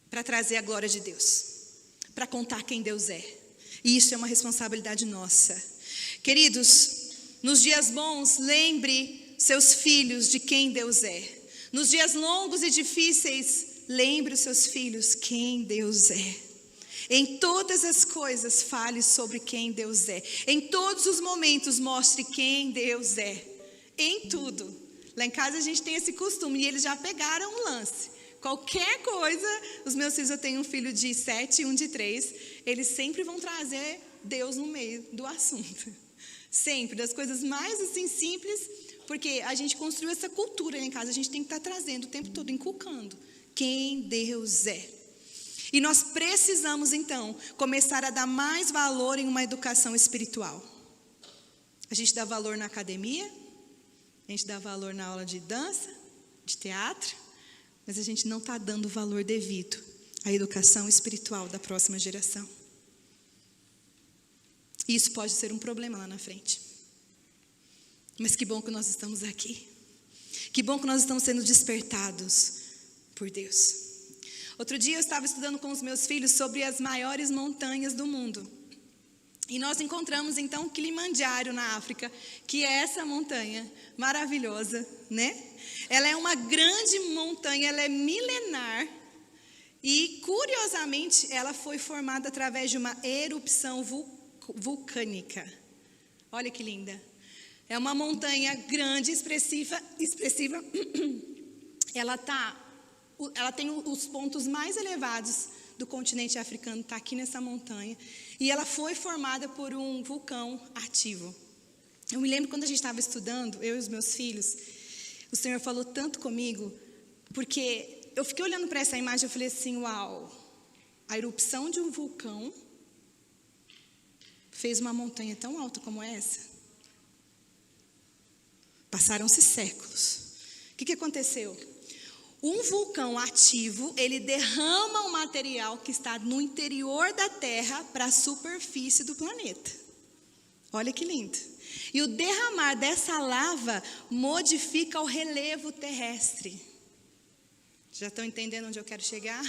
Speaker 4: para trazer a glória de Deus, para contar quem Deus é. E isso é uma responsabilidade nossa. Queridos, nos dias bons, lembre seus filhos de quem Deus é. Nos dias longos e difíceis, lembre os seus filhos quem Deus é. Em todas as coisas, fale sobre quem Deus é. Em todos os momentos, mostre quem Deus é. Em tudo. Lá em casa a gente tem esse costume e eles já pegaram um lance. Qualquer coisa, os meus filhos, eu tenho um filho de 7 e um de 3, eles sempre vão trazer Deus no meio do assunto. Sempre, das coisas mais assim simples, porque a gente construiu essa cultura em casa, a gente tem que estar trazendo o tempo todo, inculcando quem Deus é. E nós precisamos então começar a dar mais valor em uma educação espiritual. A gente dá valor na academia, a gente dá valor na aula de dança, de teatro, mas a gente não está dando valor devido à educação espiritual da próxima geração. E isso pode ser um problema lá na frente. Mas que bom que nós estamos aqui. Que bom que nós estamos sendo despertados por Deus. Outro dia eu estava estudando com os meus filhos sobre as maiores montanhas do mundo. E nós encontramos então Kilimanjaro na África, que é essa montanha maravilhosa, né? Ela é uma grande montanha, ela é milenar. E, curiosamente, ela foi formada através de uma erupção vulcânica. Olha que linda. É uma montanha grande, expressiva. Ela tem os pontos mais elevados do continente africano, está aqui nessa montanha. E ela foi formada por um vulcão ativo. Eu me lembro quando a gente estava estudando, eu e os meus filhos, o Senhor falou tanto comigo, porque eu fiquei olhando para essa imagem e falei assim, uau, a erupção de um vulcão fez uma montanha tão alta como essa? Passaram-se séculos. O que aconteceu? Um vulcão ativo, ele derrama o material que está no interior da Terra para a superfície do planeta. Olha que lindo. E o derramar dessa lava modifica o relevo terrestre. Já estão entendendo onde eu quero chegar?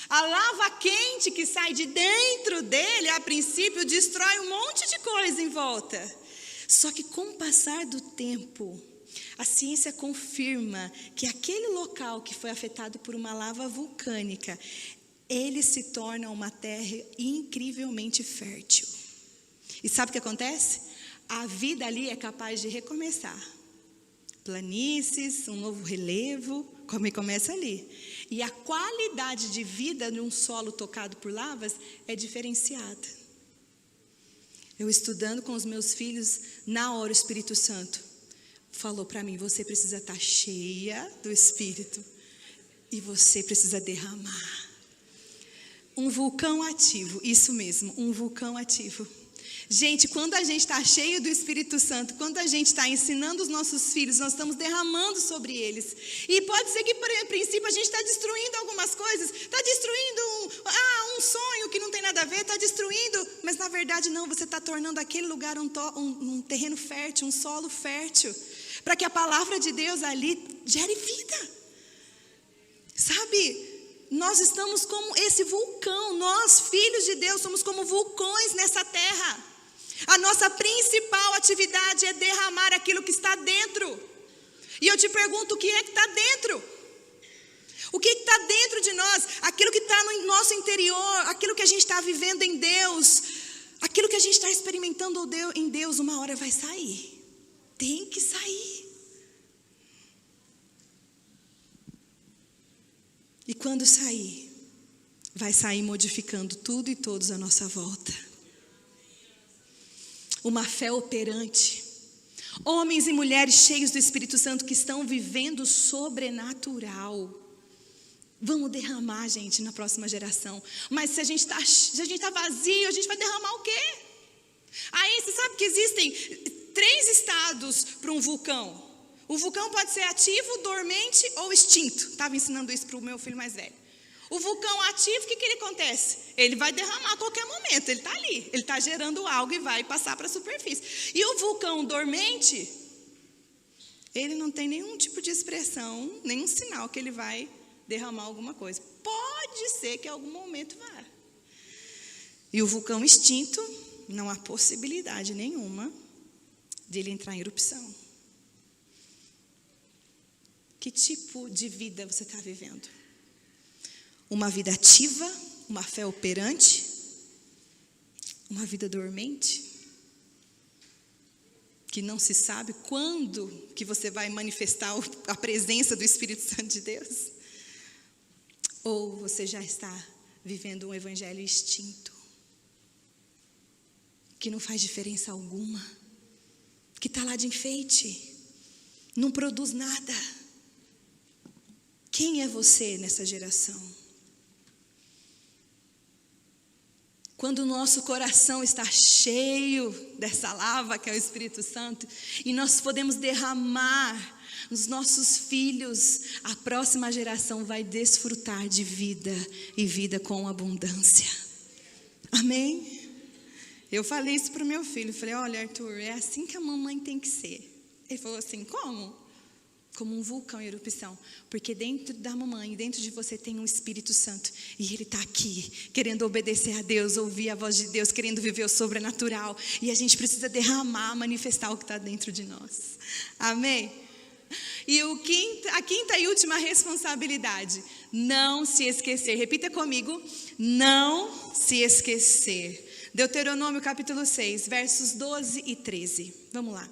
Speaker 4: A lava quente que sai de dentro dele, a princípio, destrói um monte de coisa em volta. Só que com o passar do tempo, a ciência confirma que aquele local que foi afetado por uma lava vulcânica, ele se torna uma terra incrivelmente fértil. E sabe o que acontece? A vida ali é capaz de recomeçar. Planícies, um novo relevo, começa ali. E a qualidade de vida de um solo tocado por lavas é diferenciada. Eu estudando com os meus filhos, na hora o Espírito Santo falou para mim, você precisa estar cheia do Espírito e você precisa derramar. Um vulcão ativo, isso mesmo, um vulcão ativo. Gente, quando a gente está cheio do Espírito Santo, quando a gente está ensinando os nossos filhos, nós estamos derramando sobre eles. E pode ser que, por princípio, a gente está destruindo algumas coisas, está destruindo um sonho que não tem nada a ver, está destruindo, mas na verdade não, você está tornando aquele lugar um terreno fértil, um solo fértil, para que a palavra de Deus ali gere vida. Sabe? Nós estamos como esse vulcão, nós, filhos de Deus, somos como vulcões nessa terra. A nossa principal atividade é derramar aquilo que está dentro. E eu te pergunto, o que é que está dentro? O que está dentro de nós? Aquilo que está no nosso interior, aquilo que a gente está vivendo em Deus, aquilo que a gente está experimentando em Deus, uma hora vai sair. Tem que sair. E quando sair, vai sair modificando tudo e todos à nossa volta. Uma fé operante. Homens e mulheres cheios do Espírito Santo que estão vivendo o sobrenatural. Vamos derramar, gente, na próxima geração. Mas se a gente está vazio, a gente vai derramar o quê? Aí você sabe que existem 3 estados para um vulcão. O vulcão pode ser ativo, dormente ou extinto. Estava ensinando isso para o meu filho mais velho. O vulcão ativo, o que ele acontece? Ele vai derramar a qualquer momento, ele está ali. Ele está gerando algo e vai passar para a superfície. E o vulcão dormente, ele não tem nenhum tipo de expressão, nenhum sinal que ele vai derramar alguma coisa. Pode ser que em algum momento vá. E o vulcão extinto, não há possibilidade nenhuma de ele entrar em erupção. Que tipo de vida você está vivendo? Uma vida ativa, uma fé operante, uma vida dormente, que não se sabe quando que você vai manifestar a presença do Espírito Santo de Deus? Ou você já está vivendo um evangelho extinto, que não faz diferença alguma, que está lá de enfeite, não produz nada? Quem é você nessa geração? Quando o nosso coração está cheio dessa lava que é o Espírito Santo, e nós podemos derramar nos nossos filhos, a próxima geração vai desfrutar de vida e vida com abundância. Amém? Eu falei isso para o meu filho, falei, olha Arthur, é assim que a mamãe tem que ser. Ele falou assim, como? Como um vulcão em erupção, porque dentro da mamãe, dentro de você tem um Espírito Santo, e ele está aqui, querendo obedecer a Deus, ouvir a voz de Deus, querendo viver o sobrenatural, e a gente precisa derramar, manifestar o que está dentro de nós. Amém? E a quinta e última responsabilidade, não se esquecer. Repita comigo, não se esquecer. Deuteronômio capítulo 6, versos 12 e 13. Vamos lá.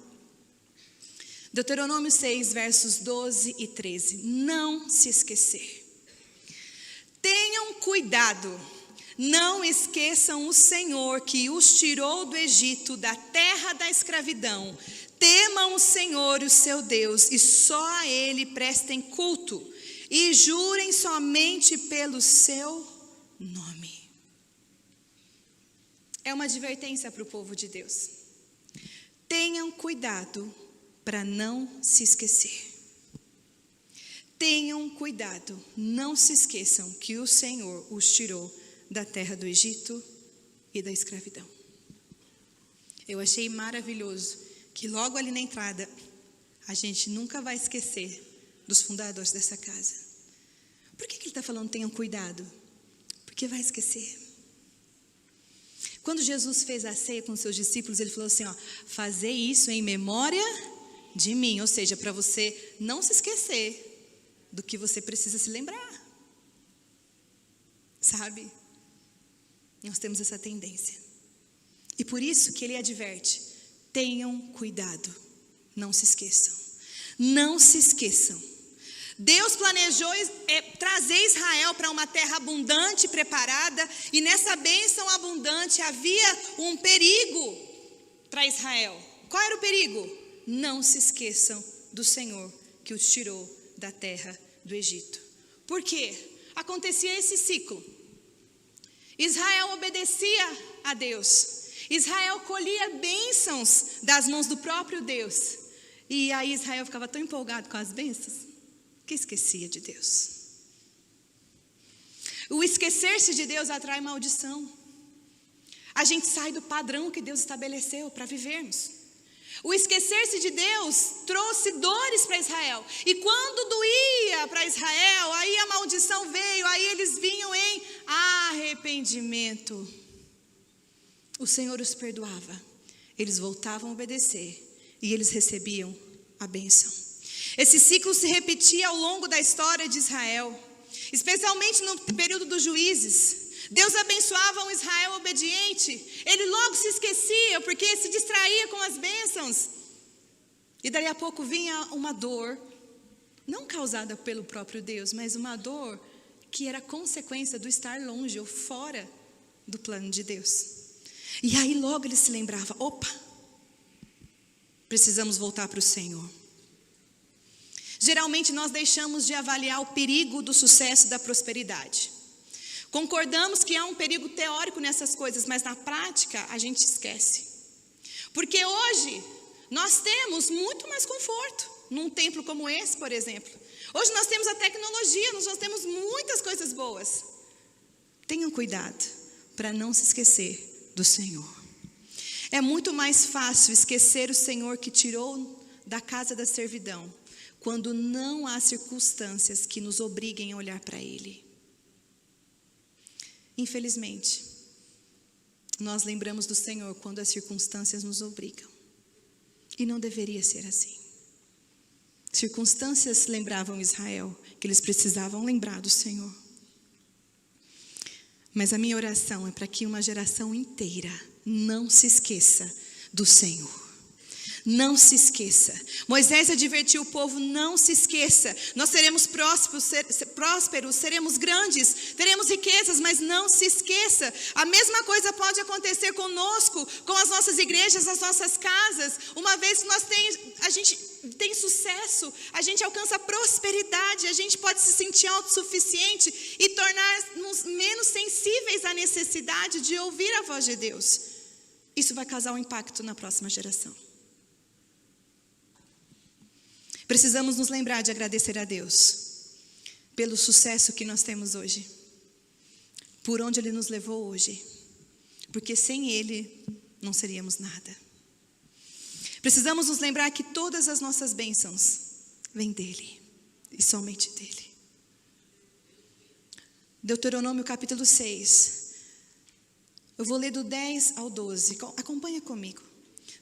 Speaker 4: Deuteronômio 6, versos 12 e 13. Não se esquecer. Tenham cuidado, não esqueçam o Senhor que os tirou do Egito, da terra da escravidão. Temam o Senhor, o seu Deus, e só a Ele prestem culto, e jurem somente pelo seu nome. É uma advertência para o povo de Deus. Tenham cuidado para não se esquecer. Tenham cuidado, não se esqueçam que o Senhor os tirou da terra do Egito e da escravidão. Eu achei maravilhoso que logo ali na entrada, a gente nunca vai esquecer dos fundadores dessa casa. Por que ele está falando tenham cuidado? Porque vai esquecer. Quando Jesus fez a ceia com seus discípulos, ele falou assim, fazer isso em memória de mim. Ou seja, para você não se esquecer do que você precisa se lembrar. Sabe? Nós temos essa tendência. E por isso que ele adverte, tenham cuidado, não se esqueçam. Não se esqueçam. Deus planejou trazer Israel para uma terra abundante e preparada, e nessa bênção abundante havia um perigo para Israel. Qual era o perigo? Não se esqueçam do Senhor que os tirou da terra do Egito. Por quê? Acontecia esse ciclo. Israel obedecia a Deus. Israel colhia bênçãos das mãos do próprio Deus. E aí Israel ficava tão empolgado com as bênçãos que esquecia de Deus. O esquecer-se de Deus atrai maldição. A gente sai do padrão que Deus estabeleceu para vivermos. O esquecer-se de Deus trouxe dores para Israel. E quando doía para Israel, aí a maldição veio, aí eles vinham em arrependimento. O Senhor os perdoava. Eles voltavam a obedecer e eles recebiam a bênção. Esse ciclo se repetia ao longo da história de Israel, especialmente no período dos juízes. Deus abençoava um Israel obediente, ele logo se esquecia, porque se distraía com as bênçãos. E daí a pouco vinha uma dor, não causada pelo próprio Deus, mas uma dor que era consequência do estar longe ou fora do plano de Deus. E aí logo ele se lembrava, opa, precisamos voltar para o Senhor. Geralmente nós deixamos de avaliar o perigo do sucesso e da prosperidade. Concordamos que há um perigo teórico nessas coisas, mas na prática a gente esquece. Porque hoje nós temos muito mais conforto num templo como esse, por exemplo. Hoje nós temos a tecnologia, nós temos muitas coisas boas. Tenham cuidado para não se esquecer do Senhor. É muito mais fácil esquecer o Senhor que tirou da casa da servidão, quando não há circunstâncias que nos obriguem a olhar para Ele. Infelizmente, nós lembramos do Senhor quando as circunstâncias nos obrigam. E não deveria ser assim. Circunstâncias lembravam Israel que eles precisavam lembrar do Senhor. Mas a minha oração é para que uma geração inteira não se esqueça do Senhor. Não se esqueça. Moisés advertiu o povo, não se esqueça. Nós seremos prósperos, seremos grandes, teremos riquezas, mas não se esqueça. A mesma coisa pode acontecer conosco, com as nossas igrejas, as nossas casas. Uma vez que a gente tem sucesso, a gente alcança prosperidade, a gente pode se sentir autossuficiente e tornar-nos menos sensíveis à necessidade de ouvir a voz de Deus. Isso vai causar um impacto na próxima geração. Precisamos nos lembrar de agradecer a Deus pelo sucesso que nós temos hoje, por onde Ele nos levou hoje, porque sem Ele não seríamos nada. Precisamos nos lembrar que todas as nossas bênçãos vêm dEle e somente dEle. Deuteronômio capítulo 6, eu vou ler do 10 ao 12, acompanha comigo.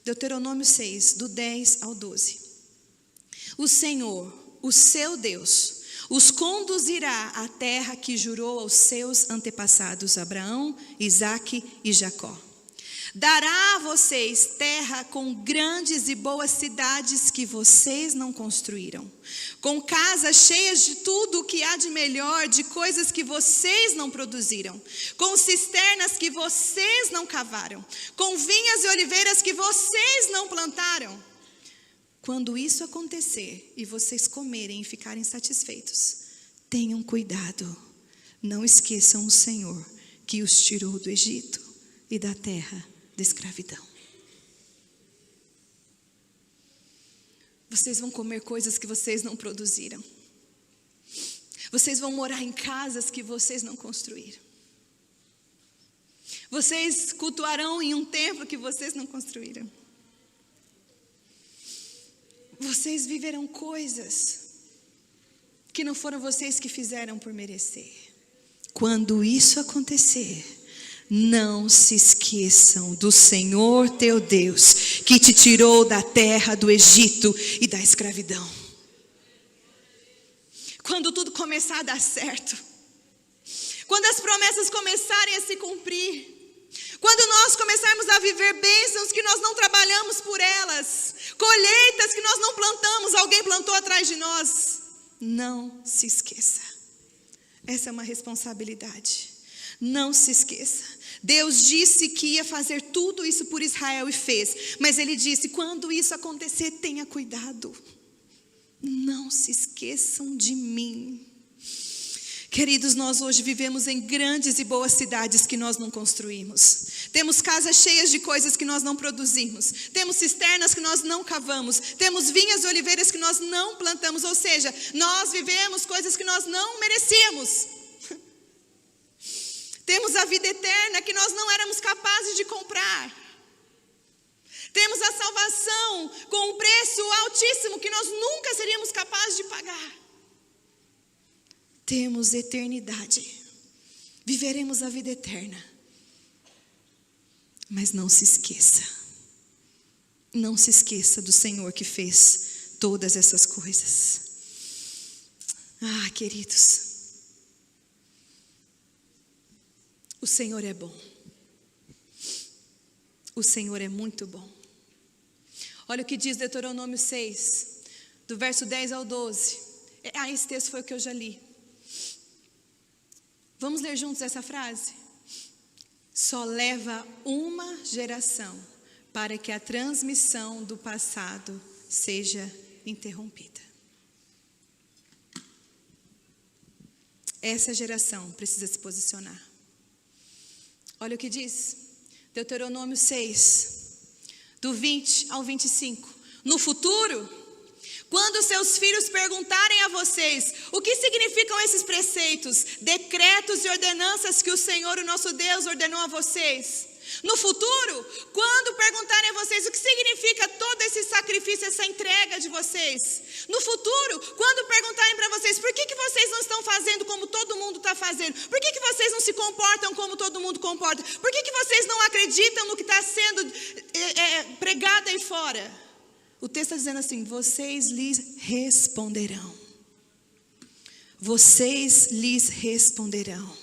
Speaker 4: Deuteronômio 6, do 10 ao 12. o Senhor, o seu Deus, os conduzirá à terra que jurou aos seus antepassados, Abraão, Isaque e Jacó. Dará a vocês terra com grandes e boas cidades que vocês não construíram, com casas cheias de tudo o que há de melhor, de coisas que vocês não produziram, com cisternas que vocês não cavaram, com vinhas e oliveiras que vocês não plantaram. Quando isso acontecer e vocês comerem e ficarem satisfeitos, tenham cuidado, não esqueçam o Senhor que os tirou do Egito e da terra da escravidão. Vocês vão comer coisas que vocês não produziram. Vocês vão morar em casas que vocês não construíram. Vocês cultuarão em um templo que vocês não construíram. Vocês viverão coisas que não foram vocês que fizeram por merecer. Quando isso acontecer, não se esqueçam do Senhor teu Deus, que te tirou da terra do Egito e da escravidão. Quando tudo começar a dar certo, quando as promessas começarem a se cumprir, quando nós começarmos a viver bênçãos que nós não trabalhamos por elas, colheitas que nós não plantamos, alguém plantou atrás de nós, não se esqueça. Essa é uma responsabilidade. Não se esqueça. Deus disse que ia fazer tudo isso por Israel e fez. Mas Ele disse, quando isso acontecer, tenha cuidado. Não se esqueçam de mim. Queridos, nós hoje vivemos em grandes e boas cidades que nós não construímos. Temos casas cheias de coisas que nós não produzimos. Temos cisternas que nós não cavamos. Temos vinhas e oliveiras que nós não plantamos. Ou seja, nós vivemos coisas que nós não merecíamos. Temos a vida eterna que nós não éramos capazes de comprar. Temos a salvação com um preço altíssimo que nós nunca seríamos capazes de pagar. Temos eternidade. Viveremos a vida eterna. Mas não se esqueça. Não se esqueça do Senhor que fez todas essas coisas. Ah, queridos. O Senhor é bom. O Senhor é muito bom. Olha o que diz Deuteronômio 6, do verso 10 ao 12. Esse texto foi o que eu já li. Vamos ler juntos essa frase? Só leva uma geração para que a transmissão do passado seja interrompida. Essa geração precisa se posicionar. Olha o que diz, Deuteronômio 6, do 20 ao 25. No futuro, quando seus filhos perguntarem a vocês o que significam esses preceitos, decretos e ordenanças que o Senhor, o nosso Deus, ordenou a vocês. No futuro, quando perguntarem a vocês o que significa todo esse sacrifício, essa entrega de vocês. No futuro, quando perguntarem para vocês por que vocês não estão fazendo como todo mundo está fazendo, por que vocês não se comportam como todo mundo comporta, por que vocês não acreditam no que está sendo pregado aí fora. O texto está dizendo assim, vocês lhes responderão. Vocês lhes responderão.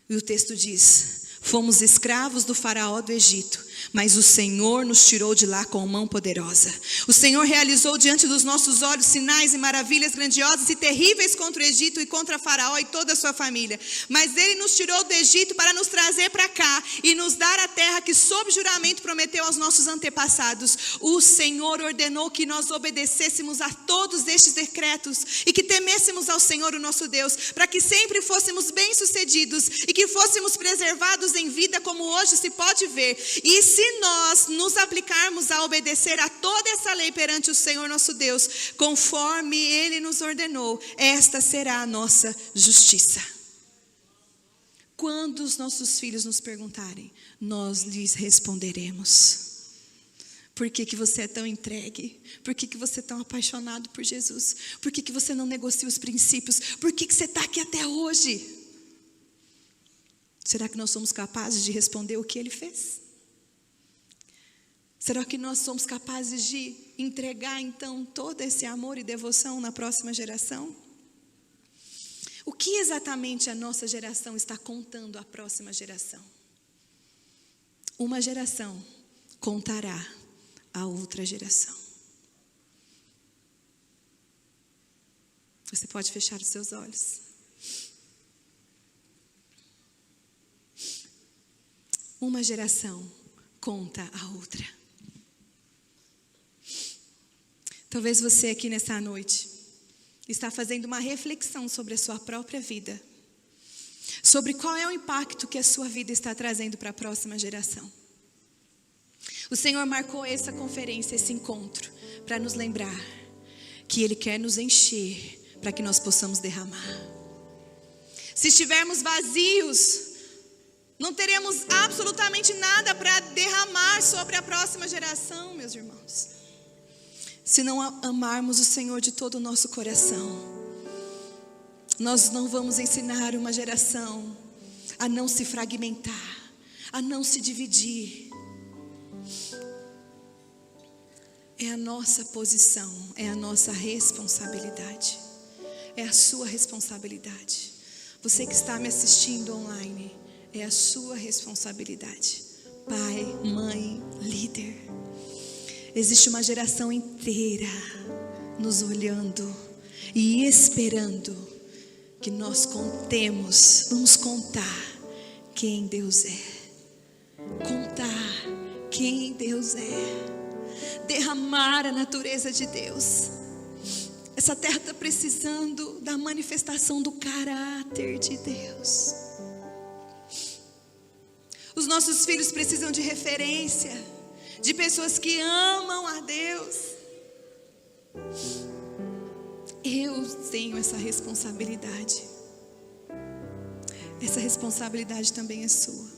Speaker 4: E o texto diz, fomos escravos do faraó do Egito, mas o Senhor nos tirou de lá com mão poderosa. O Senhor realizou diante dos nossos olhos sinais e maravilhas grandiosas e terríveis contra o Egito e contra faraó e toda a sua família. Mas ele nos tirou do Egito para nos trazer para cá e nos dar a terra que sob juramento prometeu aos nossos antepassados. O Senhor ordenou que nós obedecêssemos a todos estes decretos e que temêssemos ao Senhor o nosso Deus, para que sempre fôssemos bem-sucedidos e que fôssemos preservados em vida como hoje se pode ver. E se nós nos aplicarmos a obedecer a toda essa lei perante o Senhor nosso Deus, conforme Ele nos ordenou, esta será a nossa justiça. Quando os nossos filhos nos perguntarem, nós lhes responderemos. Por que você é tão entregue? Por que você é tão apaixonado por Jesus? Por que você não negocia os princípios? Por que você está aqui até hoje? Será que nós somos capazes de responder o que Ele fez? Será que nós somos capazes de entregar então todo esse amor e devoção na próxima geração? O que exatamente a nossa geração está contando à próxima geração? Uma geração contará a outra geração. Você pode fechar os seus olhos. Uma geração conta a outra. Talvez você aqui nessa noite está fazendo uma reflexão sobre a sua própria vida, sobre qual é o impacto que a sua vida está trazendo para a próxima geração. O Senhor marcou essa conferência, esse encontro, para nos lembrar que Ele quer nos encher para que nós possamos derramar. Se estivermos vazios, não teremos absolutamente nada para derramar sobre a próxima geração, meus irmãos. Se não amarmos o Senhor de todo o nosso coração, nós não vamos ensinar uma geração a não se fragmentar, a não se dividir. É a nossa posição, é a nossa responsabilidade, é a sua responsabilidade. Você que está me assistindo online, é a sua responsabilidade. Pai, mãe, líder. Existe uma geração inteira nos olhando e esperando que nós contemos, vamos contar quem Deus é. Contar quem Deus é. Derramar a natureza de Deus. Essa terra está precisando da manifestação do caráter de Deus. Os nossos filhos precisam de referência, de pessoas que amam a Deus. Eu tenho essa responsabilidade. Essa responsabilidade também é sua.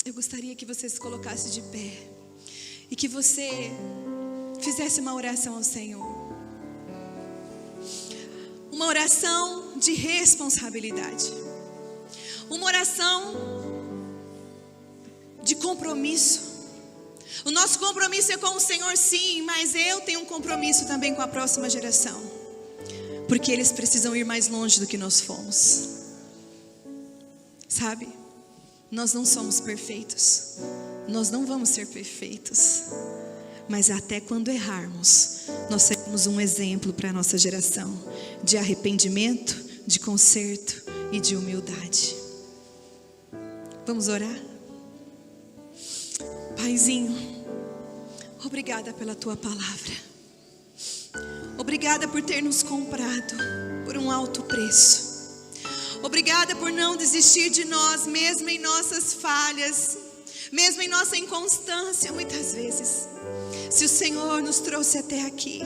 Speaker 4: Eu gostaria que você se colocasse de pé e que você fizesse uma oração ao Senhor. Uma oração de responsabilidade. Uma oração de compromisso. O nosso compromisso é com o Senhor, sim, mas eu tenho um compromisso também com a próxima geração, porque eles precisam ir mais longe do que nós fomos. Sabe, nós não somos perfeitos, nós não vamos ser perfeitos, mas até quando errarmos, nós seremos um exemplo para a nossa geração de arrependimento, de conserto e de humildade. Vamos orar? Paizinho, obrigada pela tua palavra. Obrigada por ter nos comprado por um alto preço. Obrigada por não desistir de nós, mesmo em nossas falhas, mesmo em nossa inconstância muitas vezes. Se o Senhor nos trouxe até aqui,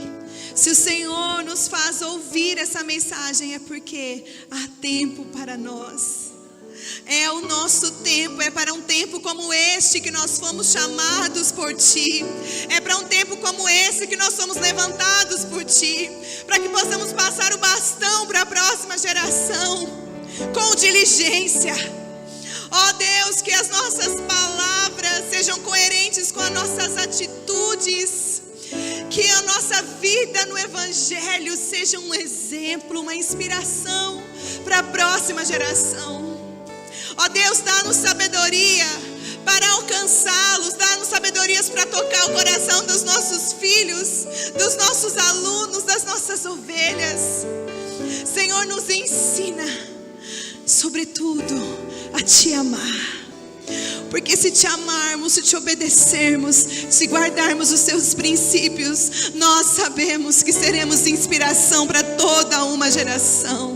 Speaker 4: se o Senhor nos faz ouvir essa mensagem, é porque há tempo para nós. É o nosso tempo, é para um tempo como este que nós fomos chamados por Ti. É para um tempo como esse que nós somos levantados por Ti, para que possamos passar o bastão para a próxima geração, com diligência. Ó Deus, que as nossas palavras sejam coerentes com as nossas atitudes, que a nossa vida no Evangelho seja um exemplo, uma inspiração para a próxima geração. Ó Deus, dá-nos sabedoria para alcançá-los, dá-nos sabedorias para tocar o coração dos nossos filhos, dos nossos alunos, das nossas ovelhas. Senhor, nos ensina, sobretudo, a Te amar. Porque se Te amarmos, se Te obedecermos, se guardarmos os Seus princípios, nós sabemos que seremos inspiração para toda uma geração.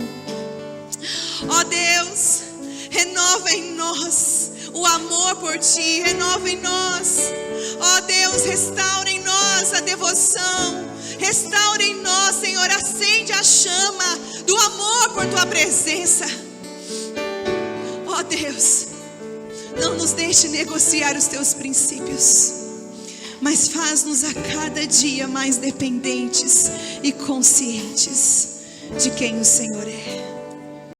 Speaker 4: Ó Deus, renova em nós o amor por Ti, renova em nós. Ó Deus, restaura em nós a devoção, restaura em nós, Senhor, acende a chama do amor por Tua presença. Ó Deus, não nos deixe negociar os Teus princípios, mas faz-nos a cada dia mais dependentes e conscientes de quem o Senhor é.